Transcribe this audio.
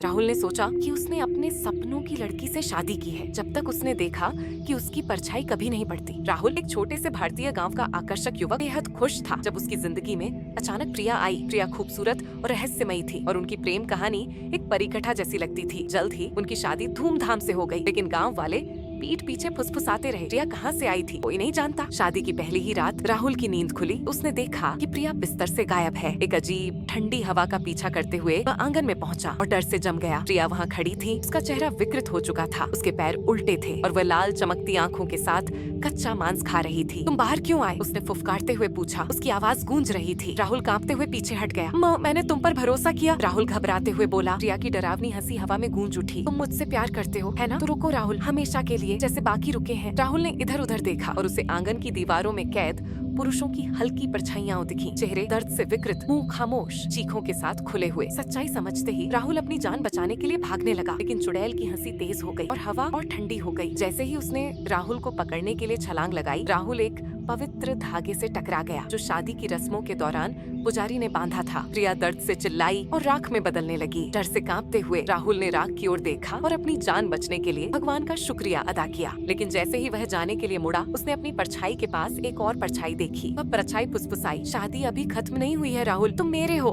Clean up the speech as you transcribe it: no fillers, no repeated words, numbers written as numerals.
राहुल ने सोचा कि उसने अपने सपनों की लड़की से शादी की है, जब तक उसने देखा कि उसकी परछाई कभी नहीं पड़ती। राहुल एक छोटे से भारतीय गांव का आकर्षक युवक बेहद खुश था जब उसकी जिंदगी में अचानक प्रिया आई। प्रिया खूबसूरत और रहस्यमयी थी और उनकी प्रेम कहानी एक परिकथा जैसी लगती थी। जल्द ही उनकी शादी धूमधाम से हो गई, लेकिन गाँव वाले पीठ पीछे फुसफुसाते रहे। प्रिया कहाँ से आई थी कोई नहीं जानता। शादी की पहली ही रात राहुल की नींद खुली। उसने देखा कि प्रिया बिस्तर से गायब है। एक अजीब ठंडी हवा का पीछा करते हुए वह आंगन में पहुंचा और डर से जम गया। प्रिया वहाँ खड़ी थी, उसका चेहरा विकृत हो चुका था, उसके पैर उल्टे थे और वह लाल चमकती आंखों के साथ कच्चा मांस खा रही थी। तुम बाहर क्यों आए? उसने फुफकारते हुए पूछा। उसकी आवाज गूंज रही थी। राहुल कांपते हुए पीछे हट गया। मैंने तुम पर भरोसा किया, राहुल घबराते हुए बोला। प्रिया की डरावनी हंसी हवा में गूंज उठी। तुम मुझसे प्यार करते हो, है ना? तो रुको राहुल, हमेशा के लिए जैसे बाकी रुके हैं। राहुल ने इधर उधर देखा और उसे आंगन की दीवारों में कैद पुरुषों की हल्की परछाइयां दिखी। चेहरे दर्द से विकृत, मुंह खामोश, चीखों के साथ खुले हुए। सच्चाई समझते ही राहुल अपनी जान बचाने के लिए भागने लगा, लेकिन चुड़ैल की हंसी तेज हो गई और हवा और ठंडी हो गई। जैसे ही उसने राहुल को पकड़ने के लिए छलांग लगाई, राहुल एक पवित्र धागे से टकरा गया जो शादी की रस्मों के दौरान पुजारी ने बांधा था। प्रिया दर्द से चिल्लाई और राख में बदलने लगी। डर से कांपते हुए राहुल ने राख की ओर देखा और अपनी जान बचने के लिए भगवान का शुक्रिया अदा किया। लेकिन जैसे ही वह जाने के लिए मुड़ा, उसने अपनी परछाई के पास एक और परछाई देखी। वह परछाई फुसफुसाई, शादी अभी खत्म नहीं हुई है राहुल, तुम मेरे हो।